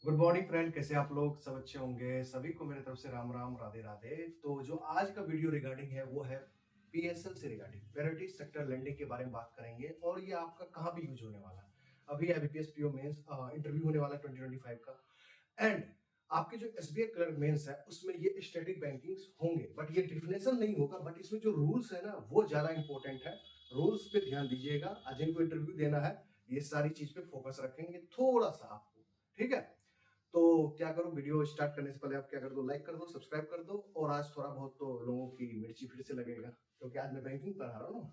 Good morning friend, कैसे आप लोग? सब अच्छे होंगे। सभी को मेरे तरफ से राम राम, राधे राधे। तो जो आज का वीडियो रिगार्डिंग है वो है पीएसएल से रिगार्डिंग प्रायोरिटी सेक्टर लेंडिंग के बारे में बात करेंगे और ये आपका कहाँ भी यूज होने वाला है। अभी आईबीपीएस पीओ मेंस इंटरव्यू होने वाला है 2025 का। एंड आपके जो एसबीआई क्लर्क मेंस है उसमें ये स्टैटिक बैंकिंग्स होंगे, बट ये डिफिनेशन नहीं होगा। बट इसमें जो रूल्स है ना वो ज्यादा इंपॉर्टेंट है। रूल्स पे ध्यान दीजिएगा। आज इनको इंटरव्यू देना है, ये सारी चीज पे फोकस रखेंगे थोड़ा सा आपको। ठीक है, तो क्या करो, वीडियो स्टार्ट करने से पहले आप क्या कर दो, लाइक कर दो, सब्सक्राइब कर दो। और आज थोड़ा बहुत तो लोगों की मिर्ची फिर से लगेगा, क्योंकि आज मैं बैंकिंग पढ़ा रहा हूँ ना,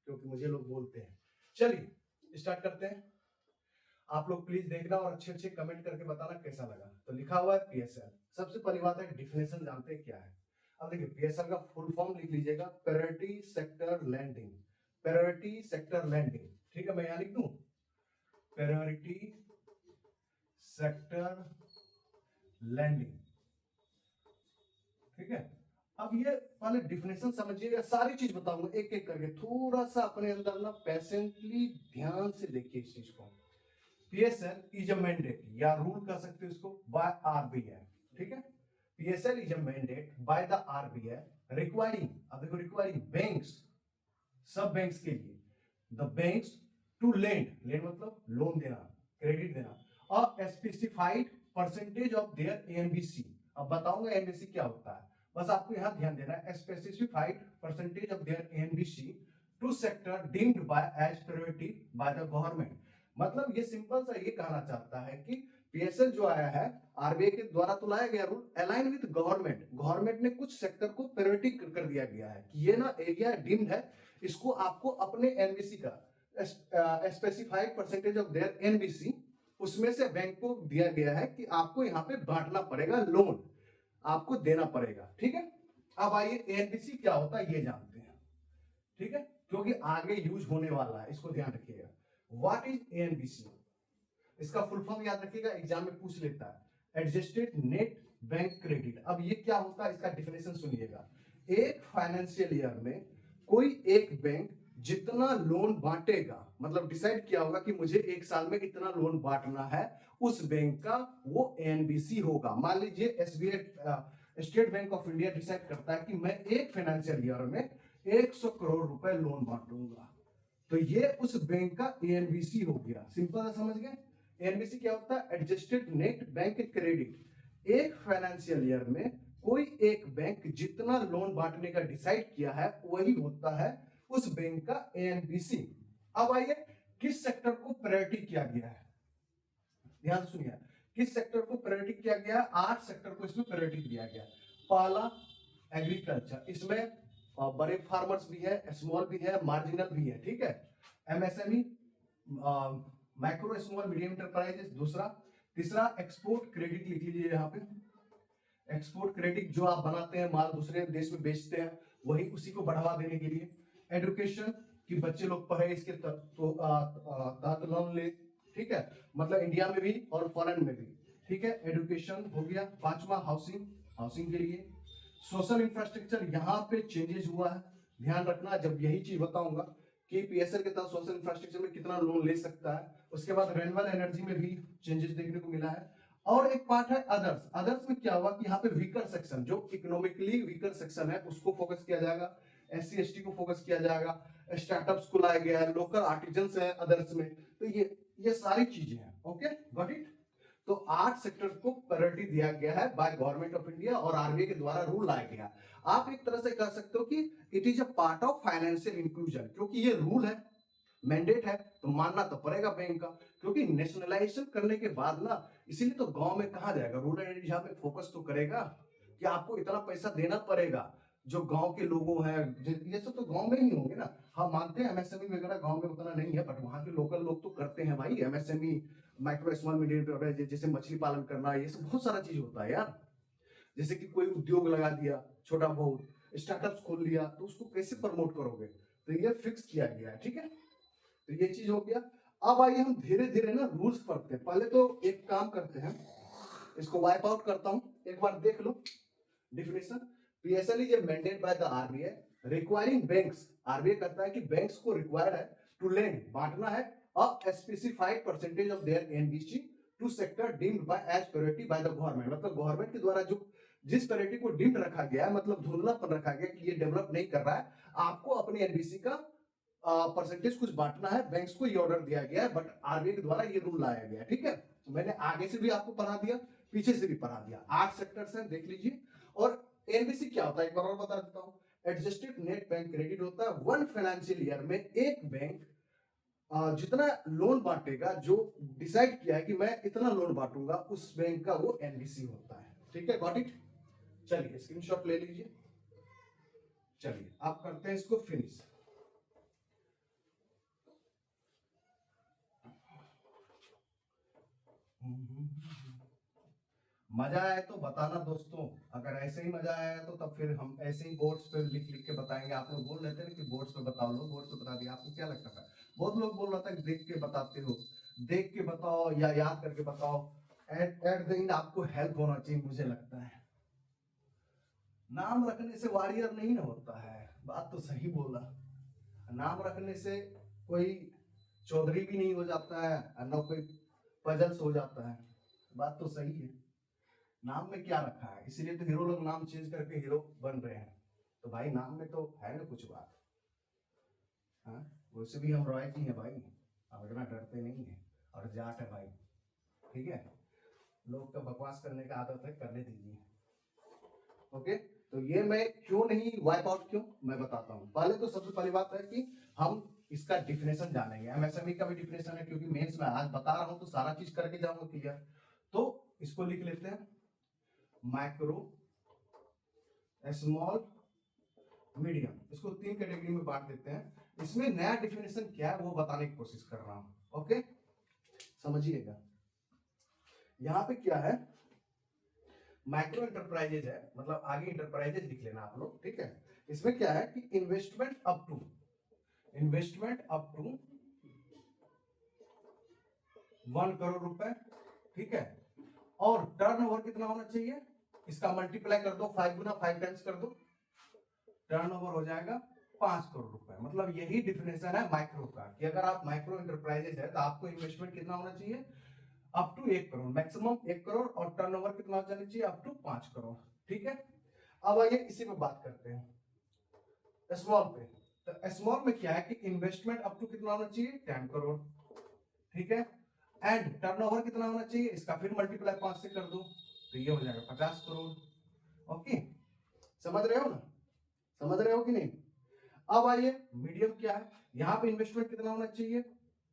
क्योंकि मुझे लोग बोलते हैं। चलिए स्टार्ट करते हैं। आप लोग प्लीज देखना और अच्छे अच्छे कमेंट करके बताना कैसा लगा। तो लिखा हुआ है पीएसएल। सबसे पहली बात है, डिफिनेशन जानते हैं क्या है। अब देखिए, पीएसएल का फुल फॉर्म लिख लीजिएगा, priority sector lending. Priority sector lending, ठीक है, मैं यहां लिख दूं प्रायोरिटी सेक्टर लैंडिंग। ठीक है, अब ये पहले डिफिनेशन समझिएगा, सारी चीज बताऊंगा एक एक करके। थोड़ा सा अपने अंदर ना पेशेंटली ध्यान से देखिए इस चीज को। पीएसएल इज अ मैंडेट, या रूल कर सकते हो इसको, बाय आरबीआई। ठीक है, PSL is a mandate by the RBI requiring, अब देखो, रिक्वायरिंग बैंक्स, सब बैंक्स के लिए, the banks to lend, lend मतलब लोन देना, क्रेडिट देना, a specified percentage of their NBC. अब बताऊंगा एनबीसी क्या होता है, बस आपको यहां ध्यान देना है। Specified percentage of their NBC to sector deemed by as priority by the government. मतलब ये सिंपल सा ये कहना चाहता है कि पीएसएल जो आया है आरबीआई के द्वारा तो लाया गया rule, align with government. Government ने कुछ सेक्टर को प्रायोरिटी कर दिया गया है कि ये ना एरिया डीम्ड है, इसको आपको अपने एनबीसी का specified percentage of their NBC, उसमें से बैंक को दिया गया है कि आपको यहाँ पे बांटना पड़ेगा, लोन आपको देना पड़ेगा। ठीक है, अब आइए एनबीसी क्या होता है ये जानते हैं। ठीक है, क्योंकि आगे यूज होने वाला है, इसको ध्यान रखिएगा। व्हाट इज एनबीसी, इसका फुल फॉर्म याद रखिएगा, एग्जाम में पूछ लेता है, एडजस्टेड नेट बैंक क्रेडिट। अब ये क्या होता है, इसका डिफिनेशन सुनिएगा। एक फाइनेंशियल ईयर में कोई एक बैंक जितना लोन बांटेगा, मतलब डिसाइड किया होगा कि मुझे एक साल में इतना लोन बांटना है, उस बैंक का वो एनबीसी होगा। मान लीजिए SBI state bank of India decide करता है कि मैं एक फाइनेंशियल ईयर में 100 करोड़ रुपए लोन बांटूंगा, तो ये उस बैंक का एनबीसी हो गया। सिंपल समझ गए। एनबीसी क्या होता है, एडजस्टेड नेट बैंक क्रेडिट। एक फाइनेंशियल ईयर में कोई एक बैंक जितना लोन बांटने का डिसाइड किया है वही होता है उस बैंक का एनबीसी। अब आइए, किस सेक्टर को प्रायोरिटी किया गया है, ध्यान सुनिए। किस सेक्टर को प्रायोरिटी किया गया है? 8 सेक्टर को इसमें प्रायोरिटी दिया गया। पहला एग्रीकल्चर, इसमें बड़े फार्मर्स भी है, स्मॉल भी है, मार्जिनल भी है। ठीक है, MSME, micro small medium enterprises दूसरा। तीसरा एक्सपोर्ट क्रेडिट, लिख लीजिए यहाँ पे। एक्सपोर्ट क्रेडिट जो आप बनाते हैं, माल दूसरे देश में बेचते हैं, वही उसी को बढ़ावा देने के लिए। एडुकेशन, कि बच्चे लोग पढ़े, इसके तहत लोन ले। ठीक है, मतलब इंडिया में भी और फॉरेन में भी। ठीक है, एडुकेशन हो गया। पांचवा हाउसिंग, हाउसिंग के लिए। सोशल इंफ्रास्ट्रक्चर, यहाँ पे चेंजेस हुआ है, ध्यान रखना जब यही चीज बताऊंगा कि पीएसएल के तहत सोशल इंफ्रास्ट्रक्चर में कितना लोन ले सकता है। उसके बाद रेन्यूएबल एनर्जी में भी चेंजेस देखने को मिला है। और एक पार्ट है अदर्स। अदर्स में क्या हुआ कि यहाँ पे वीकर सेक्शन, जो इकोनॉमिकली वीकर सेक्शन है, उसको फोकस किया जाएगा। एससी एसटी को फोकस किया जाएगा। स्टार्टअप्स को लाया गया है, लोकल आर्टिजन्स है अदर्स में। तो ये सारी चीजें हैं। Okay, got it. तो 8 सेक्टर को प्रायोरिटी दिया गया है बाय गवर्नमेंट ऑफ इंडिया और आरबीआई के द्वारा रूल लाया गया। आप एक तरह से कह सकते हो कि it is a part of financial inclusion, क्योंकि ये रूल है, मैंडेट है, तो मानना तो पड़ेगा बैंक का। क्योंकि नेशनलाइजेशन करने के बाद ना, इसीलिए तो गांव में कहा जाएगा, रूरल एरिया में फोकस तो करेगा कि आपको इतना पैसा देना पड़ेगा। जो गांव के लोगों हैं, ये सब तो गांव में ही होंगे ना। हम मानते हैं एमएसएमई वगैरह गांव में उतना नहीं है, बट वहां के लोकल लोग तो करते हैं भाई MSME, micro small medium enterprise, जैसे मछली पालन करना, ये सब बहुत सारा चीज होता है यार। जैसे कि कोई उद्योग लगा दिया, छोटा बहुत स्टार्टअप्स खोल लिया, तो उसको कैसे प्रमोट करोगे, तो ये फिक्स किया गया है। ठीक है, तो ये चीज हो गया। अब आइए हम धीरे धीरे ना रूल्स पढ़ते हैं। पहले तो एक काम करते हैं, इसको वाइप आउट करता हूं, एक बार देख लो definition. PSL is mandate by the RBI requiring banks, RBI कहता है कि बैंक्स को रिक्वायर्ड है टू लेंड, बांटना है, a specified percentage of their NBC to sector deemed by as priority by the government, मतलब गवर्नमेंट के द्वारा जो जिस प्रायोरिटी को डीम्ड रखा गया है, मतलब धुंधलापन रखा गया कि ये डेवलप नहीं कर रहा है, आपको अपने एनबीसी का परसेंटेज कुछ बांटना है, बैंक्स को ये ऑर्डर दिया गया है, बट आरबीआई के द्वारा ये रूल लाया गया है। ठीक है, तो मैंने आगे से भी आपको पढ़ा दिया, पीछे से भी पढ़ा दिया। 8 सेक्टर्स हैं, देख लीजिए। और एनबीसी क्या होता है एक बार और बता देता हूं। एडजस्टेड नेट बैंक क्रेडिट होता है, वन फाइनेंशियल ईयर में एक बैंक जितना लोन बांटेगा, जो डिसाइड किया है कि मैं इतना लोन बांटूंगा, उस बैंक का वो एनबीसी होता है। ठीक है, गॉट इट। चलिए स्क्रीनशॉट ले लीजिए। चलिए आप करते हैं इसको फिनिश। मजा आया तो बताना दोस्तों, अगर ऐसे ही मजा आया तो तब फिर हम ऐसे ही बोर्ड्स पे लिख लिख के बताएंगे। आप लोग बोल रहे थे ना कि बोर्ड्स पे बताओ, लो बोर्ड्स पे बता दिया। आपको क्या लगता था? बहुत लोग बोल रहा था कि देख के बताते हो, देख के बताओ या याद करके बताओ। एट द एंड आपको हेल्प होना चाहिए, मुझे लगता है। नाम रखने से वॉरियर नहीं ना होता है, बात तो सही बोला। नाम रखने से कोई चौधरी भी नहीं हो जाता है, और ना कोई पजल्स हो जाता है। बात तो सही है। नाम में क्या रखा है, इसीलिए तो हीरो लोग नाम चेंज करके हीरो बन रहे हैं। तो भाई नाम में तो है ना कुछ बात। हाँ, वैसे भी हम रॉयल्टी हैं भाई, अब इतना डरते नहीं है, और जाट है भाई। ठीक है, लोग का बकवास करने का आदत है, करने दीजिए। ओके, तो ये मैं क्यों नहीं वाइप आउट, क्यों मैं बताता हूँ। पहले तो सबसे पहली बात है कि हम इसका डिफिनेशन जानेंगे। एमएसएमई का भी डिफिनेशन है, क्योंकि मेंस में आज बता रहा हूँ तो सारा चीज करके जाऊंगा क्लियर। तो इसको लिख लेते हैं, माइक्रो, स्मॉल, मीडियम। इसको 3 कैटेगरी में बांट देते हैं। इसमें नया डिफिनेशन क्या है वो बताने की कोशिश कर रहा हूं। ओके, समझिएगा। यहां पे क्या है, माइक्रो इंटरप्राइजेज है, मतलब आगे इंटरप्राइजेज लिख लेना आप लोग। ठीक है, इसमें क्या है कि इन्वेस्टमेंट अप टू 1 करोड़ रुपए। ठीक है, और टर्नओवर कितना होना चाहिए, इसका मल्टीप्लाई कर दो, 5 गुना 5 टाइम्स कर दो, टर्नओवर हो जाएगा 5 करोड़ रुपए। मतलब यही डिफिनेशन है माइक्रो का, कि अगर आप माइक्रो इंटरप्राइजेज है तो आपको इन्वेस्टमेंट कितना होना चाहिए, up to 1 crore, maximum 1 crore, और टर्नओवर कितना होना चाहिए, अप टू 5 करोड़। ठीक है, अब आइए इसी पे बात करते हैं स्मॉल पे। तो स्मॉल में क्या है कि इन्वेस्टमेंट अप टू कितना होना चाहिए, 10 करोड़। ठीक है, एंड टर्नओवर कितना होना चाहिए, इसका फिर मल्टीप्लाई 5 से कर दो, तो ये हो जाएगा 50 करोड़। ओके, समझ रहे हो ना, समझ रहे हो कि नहीं? अब आइए मीडियम क्या है, यहां पे इन्वेस्टमेंट कितना होना चाहिए,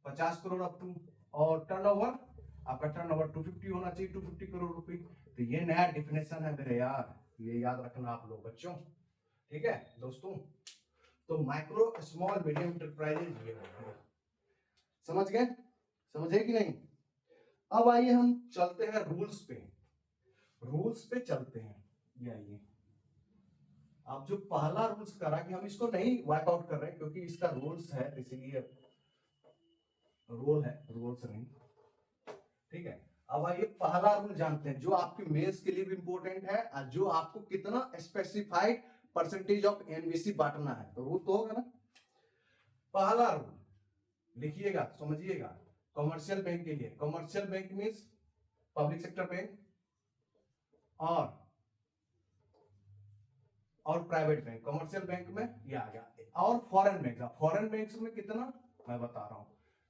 50 करोड़ अप टू, और टर्नओवर, आपका टर्नओवर 250 होना चाहिए, 250 करोड़ रुपए। तो ये नया डिफिनेशन है मेरे यार, ये याद रखना आप लोग बच्चों। ठीक है दोस्तों, तो माइक्रो, स्मॉल, मीडियम इंटरप्राइजेज ये होते हैं। समझ गए, समझे कि नहीं? अब आइए हम चलते हैं रूल्स पे, रूल्स पे चलते हैं। ये आइए, अब जो पहला रूल्स करा कि हम इसको नहीं वाइप आउट कर रहे हैं क्योंकि इसका रूल्स है, इसीलिए रूल है, रूल्स नहीं। ठीक है, अब आइए पहला रूल जानते हैं, जो आपके मेंस के लिए भी इंपॉर्टेंट है, और जो आपको कितना स्पेसिफाइड परसेंटेज ऑफ एनबीसी बांटना है। तो रूल तो होगा ना। पहला रूल लिखिएगा, समझिएगा। कमर्शियल बैंक के लिए, commercial bank means public sector bank और प्राइवेट बैंक। कमर्शियल बैंक में ये आ गया, और फॉरेन बैंक, फॉरेन बैंक में कितना मैं बता रहा हूं।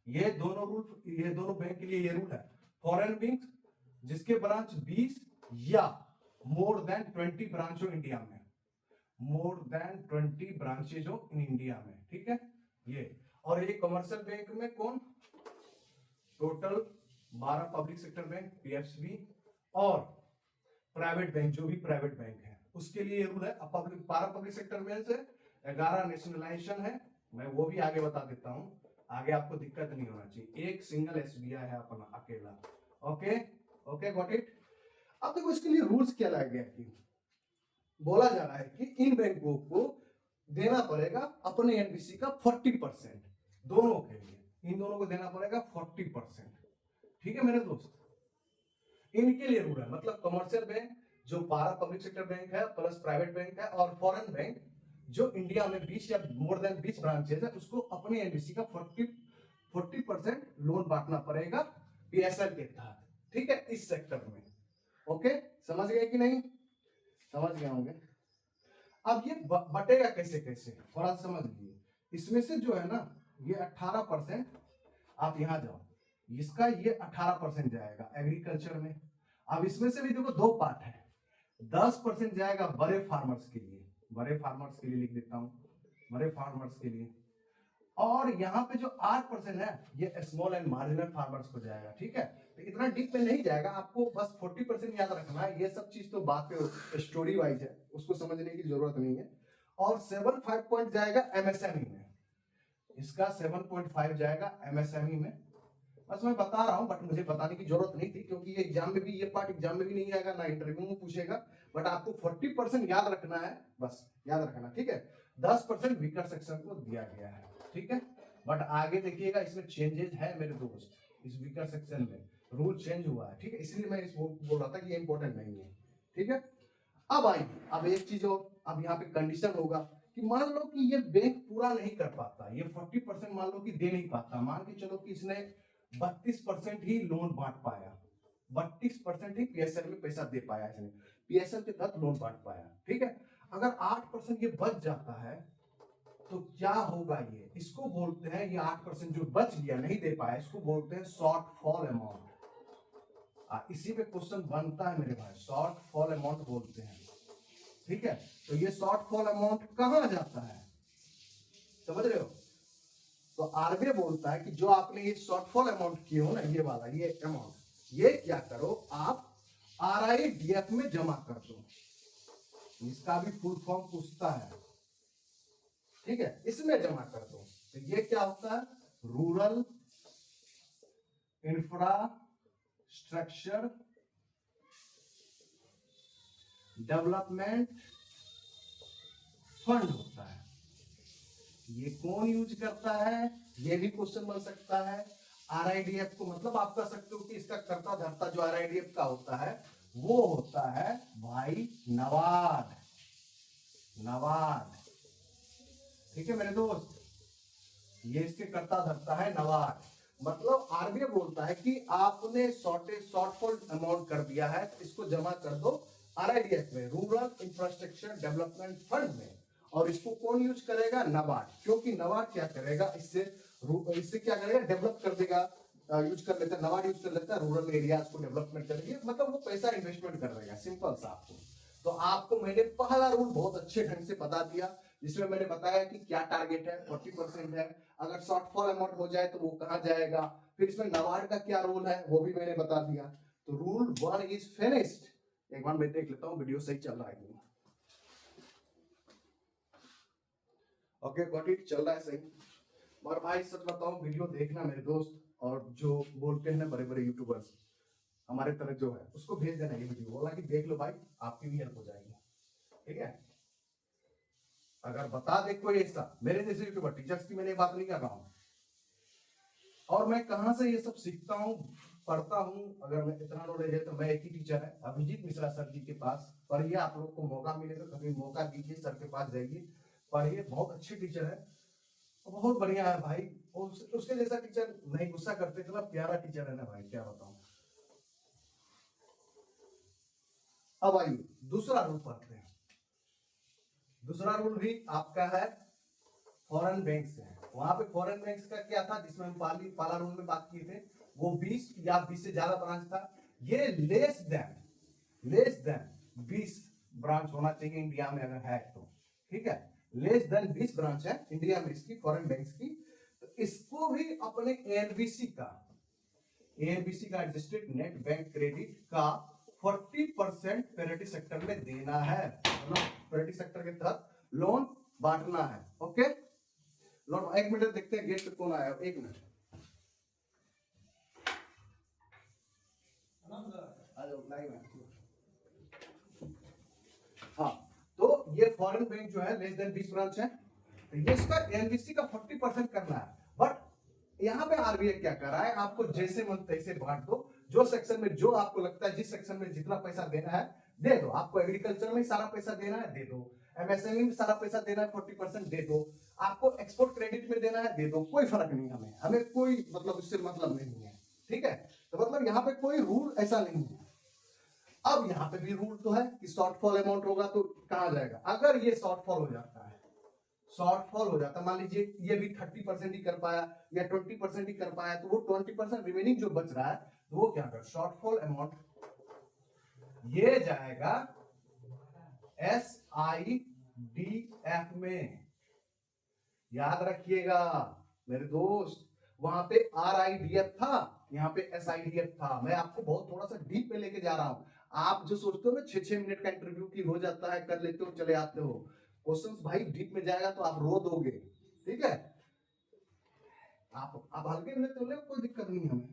ये दोनों रूल, ये दोनों बैंक के लिए ये रूल है। फॉरेन बैंक जिसके ब्रांच 20 या मोर देन 20 ब्रांच हो इंडिया में, मोर देन 20 ब्रांचेज हो इन इंडिया में। ठीक है, ये। और ये कमर्शियल बैंक में कौन, टोटल 12 पब्लिक सेक्टर बैंक पीएफसीबी, और प्राइवेट बैंक जो भी प्राइवेट बैंक है उसके लिए रूल है। पब्लिक 12 पब्लिक सेक्टर में से 11 नेशनलाइजेशन है, मैं वो भी आगे बता देता हूं, आगे आपको दिक्कत नहीं होना चाहिए। एक सिंगल एसबीआई है अपना अकेला। Okay, okay, got it. अब देखो इसके लिए रूल्स क्या लाया गया कि बोला जा रहा है कि इन बैंकों को देना पड़ेगा अपने एनबीसी का 40%, दोनों के लिए, इन दोनों को देना पड़ेगा 40%। ठीक है मेरे दोस्त, इनके लिए रूल है। मतलब कमर्शियल बैंक जो 12 पब्लिक सेक्टर बैंक है प्लस प्राइवेट बैंक है, और फॉरेन बैंक जो इंडिया में 20 या मोर देन 20 ब्रांचेज है, उसको अपने एनबीसी का 40% लोन बांटना पड़ेगा पीएसएल के तहत। ठीक है, इस सेक्टर में। ओके, समझ गए कि नहीं? समझ गए होंगे। अब ये बटेगा कैसे कैसे, थोड़ा समझ लीजिए। इसमें से जो है ना, ये 18%, आप यहां जाओ, इसका ये 18% जाएगा एग्रीकल्चर में। अब इसमें से भी देखो दो पार्ट है, 10% जाएगा बड़े फार्मर्स के लिए, बड़े फार्मर्स के लिए लिख देता हूं, बड़े फार्मर्स के लिए। और यहाँ पे जो 8% है ये स्मॉल एंड मार्जिनल फार्मर्स को जाएगा। ठीक है, तो इतना डीप में नहीं जाएगा, आपको बस 40% याद रखना है। ये सब चीज तो बात पे स्टोरी वाइज है, उसको समझने की जरूरत नहीं है। और 7.5 पॉइंट जाएगा एमएसएमई में, इसका 7.5 जाएगा एमएसएमई में। बस मैं बता रहा हूं, बट मुझे बताने की जरूरत नहीं थी, क्योंकि ये एग्जाम में भी, ये पार्ट एग्जाम में भी नहीं आएगा, ना इंटरव्यू में पूछेगा। बट आपको 40% याद रखना है, बस याद रखना। ठीक है, 10% वीकर सेक्शन को दिया गया है। ठीक है, बट आगे देखिएगा इसमें चेंजेस है मेरे दोस्त, इस वीकर सेक्शन में रूल चेंज हुआ है। ठीक है, इसलिए मैं इस बोल रहा था कि ये इंपॉर्टेंट नहीं है। ठीक है, अब आइए, अब एक चीज और, अब यहाँ पे कंडीशन होगा कि मान लो कि ये बैंक पूरा नहीं कर पाता, ये 40% मान लो कि दे नहीं पाता, मान के चलो कि इसने 32% ही लोन बांट पाया, 32% ही पीएसएल में पैसा दे पाया, इसने पीएसएल के तहत लोन बांट पाया। ठीक है, अगर 8% ये बच जाता है तो क्या होगा, ये इसको बोलते हैं, ये 8% जो बच गया नहीं दे पाया, इसको बोलते हैं शॉर्टफॉल अमाउंट। इसी पे क्वेश्चन बनता है मेरे भाई, शॉर्टफॉल अमाउंट बोलते हैं। ठीक है, तो ये शॉर्टफॉल अमाउंट कहां जाता है, समझ रहे हो? तो आरबीआई बोलता है कि जो आपने ये शॉर्टफॉल अमाउंट किए हो ना, ये वाला ये अमाउंट, ये क्या करो आप आरआईडीएफ में जमा कर दो। इसका भी फुल फॉर्म पूछता है। ठीक है, इसमें जमा कर दो। तो ये क्या होता है, रूरल इंफ्रास्ट्रक्चर डेवलपमेंट फंड होता है। ये कौन यूज करता है, ये भी क्वेश्चन बन सकता है। आरआईडीएफ को मतलब आप कह सकते हो कि इसका कर्ता धर्ता जो आरआईडीएफ का होता है वो होता है भाई नबार्ड, नबार्ड। ठीक है मेरे दोस्त, ये इसके कर्ता धर्ता है नबार्ड। मतलब आरबीआई बोलता है कि आपने शॉर्टफॉल अमाउंट कर दिया है, तो इसको जमा कर दो आरआईडीएफ में, रूरल इंफ्रास्ट्रक्चर डेवलपमेंट फंड में। और इसको कौन यूज करेगा, नबार्ड, क्योंकि नबार्ड क्या करेगा, इससे क्या करेगा, डेवलप कर देगा, यूज कर लेता है, नबार्ड यूज कर लेता है रूरल एरियाज को डेवलपमेंट करेंगे, मतलब वो पैसा इन्वेस्टमेंट कर देगा, सिंपल सा आपको। तो आपको मैंने पहला रूल बहुत अच्छे ढंग से बता दिया, जिसमें मैंने बताया कि क्या टारगेट है, 40% है, अगर शॉर्टफॉल अमाउंट हो जाए तो वो कहां जाएगा, फिर इसमें नबार्ड का क्या रोल है वो भी मैंने बता दिया। तो रूल 1 इज फिनिश्ड। एक बार मैं देख लेता हूं वीडियो सही चल रहा है। ओके गॉट इट, चल रहा है सही। और भाई सच बताऊं, वीडियो देखना मेरे दोस्त, और जो बोलते हैं ना बड़े बड़े यूट्यूबर्स हमारे तरह जो है, उसको भेज देना ये वीडियो, बोला कि देख लो भाई, आपकी भी हेल्प हो जाएगी। ठीक है, अगर बता दे कोई ऐसा, मेरे जैसे यूट्यूबर टीचर्स की मैंने बात नहीं कर रहा हूं, और मैं कहां से ये सब सीखता हूं, पढ़ता हूं, अगर मैं इतना नॉलेज है तो मैं एक ही टीचर है, अभिजीत मिश्रा सर जी के पास पढ़िए। आप लोग को मौका मिले तो कभी मौका दीजिए, सर के पास जाइए, पढ़िए, बहुत अच्छे टीचर है, बहुत बढ़िया है भाई। उसके जैसा टीचर नहीं, गुस्सा करते, इतना प्यारा टीचर है ना भाई, क्या बताऊं। अब आइए दूसरा रूल पढ़ते हैं। दूसरा रूल भी आपका है फॉरेन बैंक से है। वहां पे फॉरेन बैंक का क्या था, जिसमें हम पाला रूल में बात किए थे, वो 20 या 20 से ज्यादा ब्रांच था। ये लेस देन 20 ब्रांच होना चाहिए इंडिया में अगर है तो। ठीक है, लेस देन 20 ब्रांच है इंडिया में इसकी, फॉरेन बैंक्स की। तो इसको भी अपने एनबीसी का एडजस्टेड नेट बैंक क्रेडिट का 40% प्रायोरिटी सेक्टर में देना है, मतलब प्रायोरिटी सेक्टर के तहत लोन बांटना है। ओके, लोन, एक मिनट देखते हैं गेट पे कौन आया, एक मिनट। हाँ, तो ये फॉरेन बैंक जो है लेस देन 20 ब्रांच है, तो ये इसका एनबीसी का 40% करना है। बट यहाँ पे आरबीआई क्या कर रहा है, आपको जैसे मन तैसे बांट दो, जो सेक्शन में जो आपको लगता है, जिस सेक्शन में जितना पैसा देना है दे दो। आपको एग्रीकल्चर में सारा पैसा देना है दे दो, एमएसएमई में सारा पैसा देना है 40% दे दो, आपको एक्सपोर्ट क्रेडिट में देना है दे दो, कोई फर्क नहीं, हमें कोई मतलब उससे मतलब नहीं है। ठीक है, तो मतलब यहाँ पे कोई रूल ऐसा नहीं है। अब यहाँ पे भी रूल तो है कि शॉर्टफॉल अमाउंट होगा तो कहाँ जाएगा, अगर ये शॉर्टफॉल हो जाता है, शॉर्टफॉल हो जाता, मान लीजिए ये भी 30% ही कर पाया या 20% ही कर पाया, तो वो 20% रिमेनिंग जो बच रहा है तो वो क्या कर, शॉर्टफॉल अमाउंट ये जाएगा SIDF में। याद रखिएगा मेरे दोस्त, वहां पे RIDF था, यहाँ पे SIDF था। मैं आपको बहुत थोड़ा सा डीप में लेके जा रहा हूं। आप जो सोचते हो ना 6-6 मिनट का इंटरव्यू की हो जाता है, कर लेते हो चले आते हो, क्वेश्चंस भाई डीप में जाएगा तो आप रो दोगे। ठीक है, आप हल्के में तो ले, कोई दिक्कत नहीं हमें।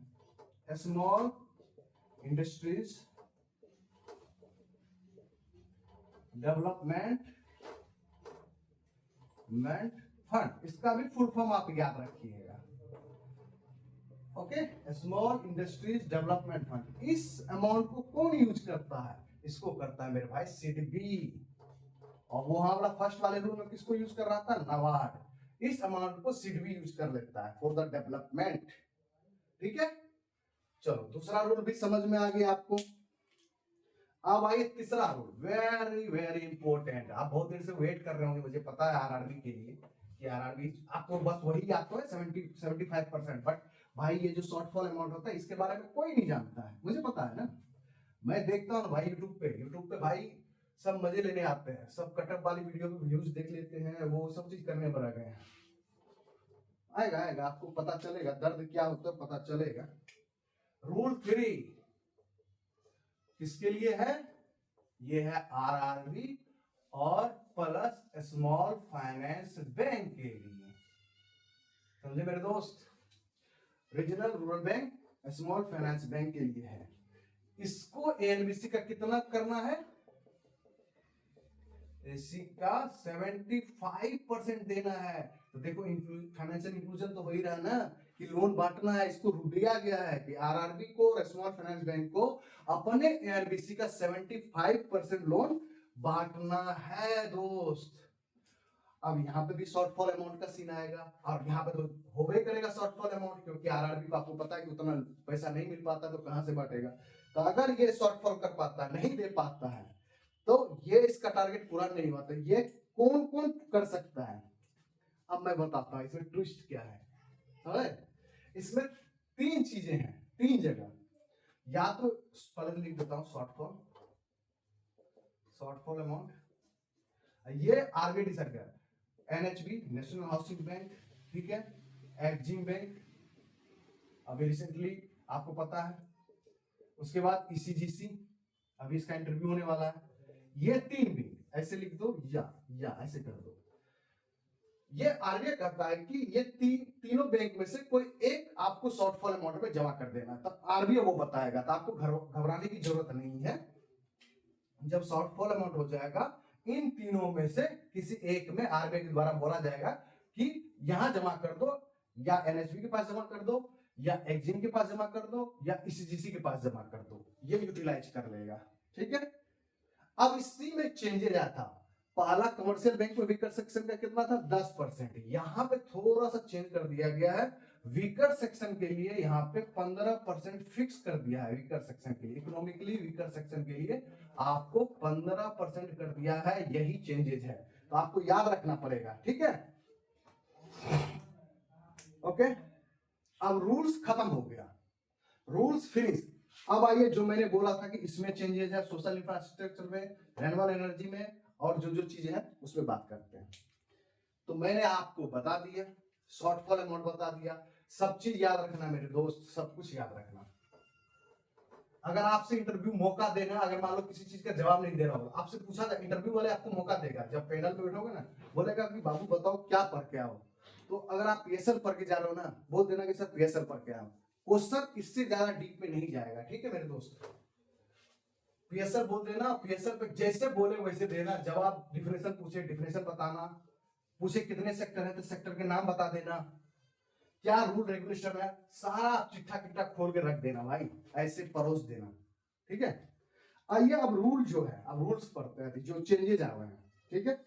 स्मॉल इंडस्ट्रीज डेवलपमेंट फंड, इसका भी फुल फॉर्म आप याद रखिएगा। Okay, small industries development fund. इस अमाउंट को कौन यूज करता है, इसको करता है मेरे भाई सिडबी। और वो वाला फर्स्ट वाले रूल में किसको यूज कर रहा था, नाबार्ड। इस अमाउंट को सिडबी यूज कर लेता है फॉर द डेवलपमेंट। ठीक है, चलो दूसरा रूल भी समझ में आ गया आपको। अब आइए तीसरा रूल, वेरी वेरी इंपॉर्टेंट। आप बहुत देर से वेट कर रहे होंगे, मुझे पता है आरआरबी के लिए कि आरआरबी आपको बस वही आता है 70-75%, बट भाई ये जो शॉर्टफॉल अमाउंट होता है इसके बारे में कोई नहीं जानता है, मुझे पता है ना। मैं देखता हूँ भाई यूट्यूब पे भाई सब मजे लेने आते हैं, सब कटअप वाली वीडियो पे व्यूज देख लेते हैं, वो सब चीज करने में लगे हैं। आएगा आएगा, आपको पता चलेगा दर्द क्या होता है, पता चलेगा। रूल 3 किसके लिए है, ये है आरआरबी और प्लस स्मॉल फाइनेंस बैंक के लिए। समझे मेरे दोस्त, regional rural bank small finance bank के लिए है। इसको एनबीसी का कितना करना है, इसी का 75% देना है। तो देखो फाइनेंशियल इंक्लूजन तो हो ही रहा ना कि लोन बांटना है। इसको दिया गया है कि आरआरबी को और स्मॉल फाइनेंस बैंक को अपने एनबीसी का 75% लोन बांटना है दोस्त। अब यहाँ पे भी शॉर्टफॉल अमाउंट का सीन आएगा, और यहाँ पे तो होबे करेगा शॉर्टफॉल अमाउंट, क्योंकि आरआरबी को आपको पता है कि उतना पैसा नहीं मिल पाता तो कहां से बांटेगा। तो अगर ये शॉर्टफॉल कर पाता है, नहीं दे पाता है, तो ये इसका टारगेट पूरा नहीं हुआ, तो ये कौन कौन कर सकता है। अब मैं बताता हूं इसमें ट्विस्ट क्या है। इसमें 3 चीजें हैं, 3 जगह। या तो पहले लिख देता हूं शॉर्टफॉल अमाउंट, ये आरबीआई डिसाइड कर, एनएचबी नेशनल हाउसिंग बैंक, ठीक है, एक्जिम बैंक अभी रिसेंटली आपको पता है, उसके बाद ईसीजीसी अभी इसका इंटरव्यू होने वाला है। ये 3 बैंक ऐसे लिख दो या ऐसे कर दो। ये आरबीआई कहता है कि ये तीनों बैंक में से कोई एक आपको शॉर्टफॉल अमाउंट में जमा कर देना है, तब आरबीआई वो बताएगा, तो आपको घबराने की जरूरत नहीं है। जब शॉर्टफॉल अमाउंट हो जाएगा, इन तीनों में से किसी एक में आरबीआई के द्वारा बोला जाएगा कि यहां जमा कर दो, या एनएचबी के पास जमा कर दो, या एक्जिम के पास जमा कर दो, या ईसीजीसी के पास जमा कर दो। ये यूटिलाइज कर लेगा। ठीक है, अब इसी में चेंजेज आया था। पहला कमर्शियल बैंक में वीकर सेक्शन का कितना था, 10%। यहां पे थोड़ा सा चेंज कर दिया गया है, वीकर सेक्शन के लिए यहां पे 15% फिक्स कर दिया है। वीकर सेक्शन के लिए, इकोनॉमिकली वीकर सेक्शन के लिए आपको 15% कर दिया है। यही चेंजेज है, तो आपको याद रखना पड़ेगा। ठीक है, ओके। अब रूल्स खत्म हो गया, रूल्स फिनिश। अब आइए जो मैंने बोला था कि इसमें चेंजेस है, सोशल इंफ्रास्ट्रक्चर में, रिन्यूएबल एनर्जी में, और जो जो चीजें हैं उसमें बात करते हैं। तो मैंने आपको बता दिया, शॉर्टफॉल अमाउंट बता दिया, सब चीज याद रखना मेरे दोस्त, सब कुछ याद रखना। अगर आपसे इंटरव्यू मौका देना, अगर मान लो किसी चीज का जवाब नहीं दे रहा होगा, आपसे पूछा जाए, इंटरव्यू वाले आपको मौका देगा, जब पैनल में बैठोगे ना, बोलेगा कि बाबू बताओ क्या पढ़ के आओ। तो अगर आप पीएसएल पढ़ के जा रहे हो ना, बोल देना कि सर पीएसएल पढ़ के आओ। क्वेश्चन इससे ज्यादा डीप में नहीं जाएगा। ठीक है मेरे दोस्त, पीएसएल बोल देना, पीएसएल पे जैसे बोले वैसे देना जवाब। डिफिनेशन पूछे, डिफिनेशन बताना, पूछे कितने सेक्टर है तो सेक्टर के नाम बता देना, क्या रूल रेगुलेशन है, सारा चिट्ठा किट्ठा खोल के रख देना भाई, ऐसे परोस देना। ठीक है, आइए अब रूल जो है, अब रूल्स पढ़ते हैं जो चेंजेज आ रहे हैं। ठीक है,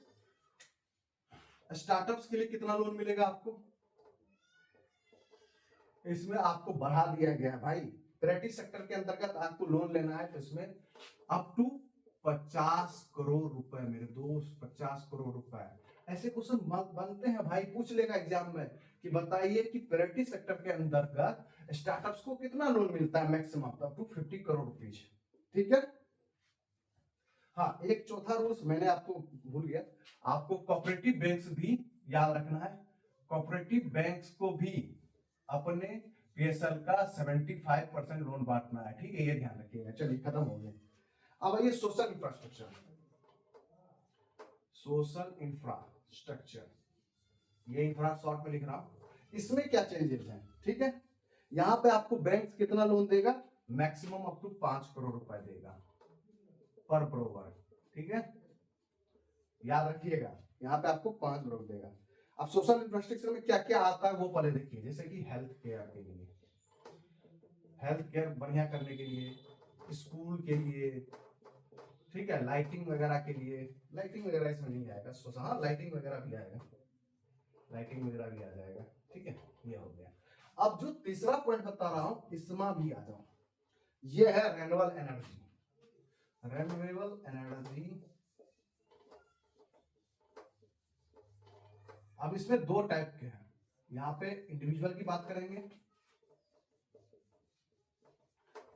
स्टार्टअप्स के लिए कितना लोन मिलेगा आपको, इसमें आपको बढ़ा दिया गया है भाई, प्रायोरिटी सेक्टर के अंतर्गत आपको लोन लेना है तो इसमें अप टू 50 करोड़ रुपए मेरे दोस्त, 50 करोड़ रुपए। ऐसे क्वेश्चन बनते हैं भाई, पूछ लेगा एग्जाम में कि बताइए कि प्रायोरिटी सेक्टर के अंतर्गत स्टार्टअप्स को कितना लोन मिलता है maximum, up to 50 crore rupees. ठीक है। हाँ, एक चौथा रूल्स मैंने आपको भूल गया, आपको कोऑपरेटिव बैंक्स भी याद रखना है। कोऑपरेटिव बैंक्स को भी अपने पीएसएल का 75% लोन बांटना है। ठीक है, ये ध्यान रखिएगा। चलिए खत्म हो गया। अब आइए सोशल इंफ्रास्ट्रक्चर। सोशल इंफ्रास्ट्रक्चर, ये इंफ्रा शॉर्ट में लिख रहा हूं। इसमें क्या चेंजेस हैं? ठीक है, यहां पे आपको बैंक कितना लोन देगा? मैक्सिमम अप टू 5 करोड़ रुपए देगा पर ब्रोवर। ठीक है, याद रखिएगा, यहाँ पे आपको 5 करोड़ देगा। अब सोशल इंफ्रास्ट्रक्चर में क्या क्या आता है वो पहले देखिए। जैसे कि हेल्थ केयर के लिए, हेल्थ केयर बढ़िया करने के लिए, स्कूल के लिए, ठीक है, लाइटिंग वगैरह के लिए। लाइटिंग वगैरह इसमें नहीं आएगा, हाँ लाइटिंग वगैरह भी आएगा, लाइटिंग वगैरह भी आ जाएगा। ठीक है, ये हो गया। अब जो तीसरा पॉइंट बता रहा हूं इसमें भी आ जाओ, ये है रेन्यूएबल एनर्जी। रेन्यूएबल एनर्जी, अब इसमें दो टाइप के हैं। यहाँ पे इंडिविजुअल की बात करेंगे,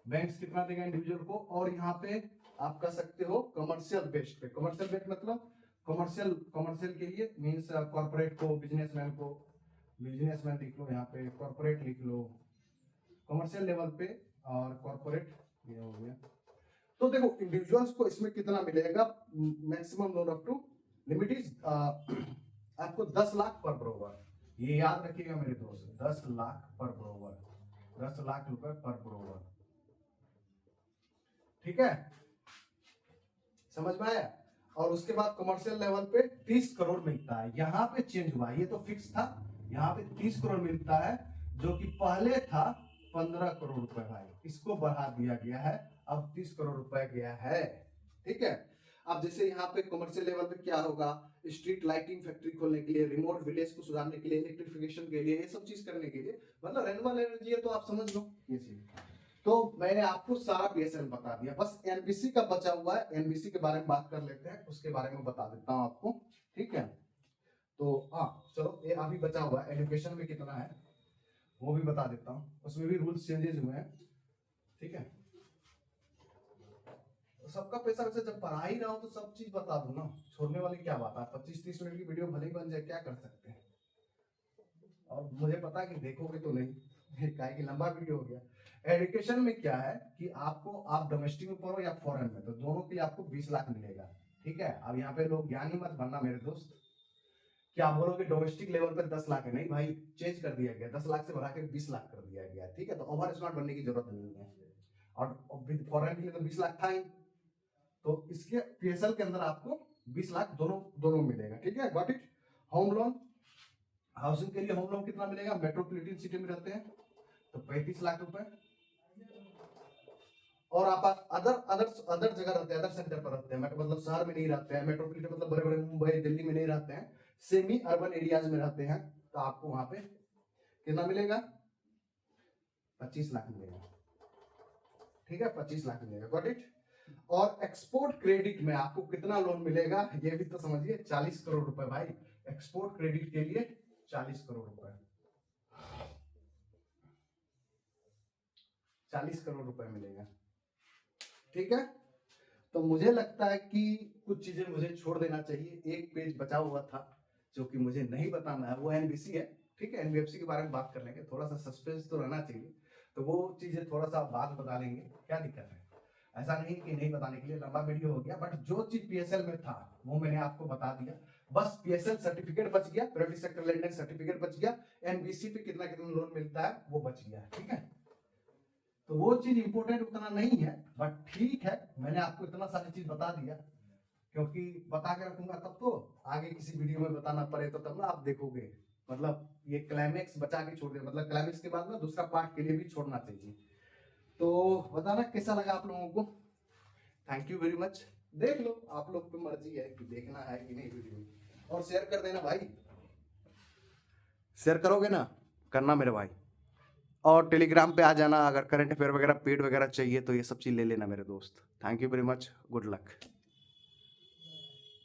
बैंक्स कितना देगा इंडिविजुअल को, और यहाँ पे आप कह सकते हो कमर्शियल बेस्ड पे। कमर्शियल बेस्ड मतलब कमर्शियल के लिए मींस कॉर्पोरेट को, बिजनेसमैन को, बिजनेसमैन लिख लो यहाँ पे, कॉर्पोरेट लिख लो, कमर्शियल लेवल पे और कॉर्पोरेट, ये हो गया। तो देखो इंडिविजुअल्स को इसमें कितना मिलेगा? Maximum loan up to limit is आपको 10 लाख पर ब्रोवर। ये याद रखिएगा मेरे दोस्त, 10 लाख पर ब्रोवर, 10 लाख रुपए पर ब्रोवर। ठीक है, समझ में आया? और उसके बाद कमर्शियल लेवल पे 30 करोड़ मिलता है। यहां पे चेंज हुआ, ये तो फिक्स था, यहाँ पे 30 करोड़ मिलता है, जो कि पहले था 15 करोड़ रुपए भाई, इसको बढ़ा दिया गया है, अब 30 करोड़ रुपए गया है। ठीक है, अब जैसे यहाँ पे कमर्शियल लेवल पे क्या होगा? स्ट्रीट लाइटिंग फैक्ट्री खोलने के लिए, रिमोट विलेज को सुधारने के लिए, इलेक्ट्रिफिकेशन के लिए, ये सब चीज करने के लिए, मतलब रेन्यूएबल एनर्जी है तो आप समझ लो ये चीज। तो मैंने आपको सारा पीएसएल बता दिया, बस एनबीसी का बचा हुआ है। एनबीसी के बारे में बात कर लेते हैं, उसके बारे में बता देता हूं आपको। ठीक है, तो हाँ चलो, ये अभी बचा हुआ है, एजुकेशन में कितना है वो भी बता देता हूँ, उसमें भी रूल्स चेंजेस हुए हैं। ठीक है, तो सबका पैसा वैसे जब पढ़ा ही रहा हूं तो सब चीज बता दूं ना, छोड़ने वाली क्या बात है। 25-30 मिनट की वीडियो भले ही बन जाए, क्या कर सकते हैं। और मुझे पता है कि देखोगे तो नहीं, काहे कि लंबा वीडियो हो गया। एजुकेशन में क्या है कि आपको, आप डोमेस्टिक में पढ़ो या फॉरेन में, तो दोनों के लिए आपको 20 लाख मिलेगा। ठीक है, अब यहाँ पे लोग ज्ञानी मत बनना मेरे दोस्त, क्या आप बोलोगे डोमेस्टिक लेवल पर 10 लाख है? नहीं भाई, चेंज कर दिया गया, 10 लाख से बढ़ा के 20 लाख कर दिया गया। ठीक है, तो ओवर स्मार्ट बनने की जरूरत नहीं है। और फॉरेन के लिए तो 20 लाख था ही, तो इसके पीएसएल के अंदर आपको 20 लाख दोनों दोनों मिलेगा। ठीक है, got it. Home loan, housing के लिए होम लोन कितना मिलेगा? मेट्रोपॉलिटन सिटी में रहते हैं तो 35 लाख रुपए, और आप अदर अदर अदर जगह रहते हैं, अदर सेंटर पर रहते हैं, मतलब शहर में नहीं रहते हैं, मेट्रोपॉलिटन मतलब बड़े बड़े मुंबई दिल्ली में नहीं रहते हैं, सेमी अर्बन एरियाज में रहते हैं, तो आपको वहां पे कितना मिलेगा? 25 लाख मिलेगा। ठीक है, 25 लाख मिलेगा, गॉट इट। और एक्सपोर्ट क्रेडिट में आपको कितना लोन मिलेगा ये भी तो समझिए, 40 करोड़ रुपए भाई। एक्सपोर्ट क्रेडिट के लिए 40 करोड़ रुपए, 40 करोड़ रुपए मिलेगा। ठीक है, तो मुझे लगता है कि कुछ चीजें मुझे छोड़ देना चाहिए। एक पेज बचा हुआ था जो कि मुझे नहीं बताना है, वो एनबीसी है। ठीक है, एनबीएफसी के बारे में बात कर लेंगे, थोड़ा सा सस्पेंस तो रहना चाहिए, तो वो चीजें थोड़ा सा बाद बता लेंगे, क्या दिक्कत है। ऐसा नहीं कि नहीं बताने के लिए, लंबा वीडियो हो गया, बट जो चीज पीएसएल में था वो मैंने आपको बता दिया। बस पीएसएल सर्टिफिकेट बच गया, प्राइवेट सेक्टर लेंडिंग सर्टिफिकेट बच गया, एनबीसी पे कितना कितना लोन मिलता है वो बच गया। ठीक है, तो वो चीज इंपॉर्टेंट उतना नहीं है, बट ठीक है, मैंने आपको इतना सारी चीज बता दिया, क्योंकि बता के रखूंगा तब तो आगे किसी वीडियो में बताना पड़े तो तब ना आप देखोगे। मतलब ये क्लाइमेक्स बचा के छोड़ दे, मतलब क्लाइमेक्स के बाद ना दूसरा पार्ट के लिए भी छोड़ना चाहिए। तो बताना कैसा लगा आप लोगों को। Thank you very much. देख लो, आप लोग पे मर्जी है कि देखना है कि नहीं वीडियो, और शेयर कर देना भाई, शेयर करोगे ना, करना मेरे भाई। और टेलीग्राम पे आ जाना, अगर करंट अफेयर वगैरह पेड वगैरह चाहिए तो ये सब चीज़ ले लेना मेरे दोस्त। Thank you very much, good luck.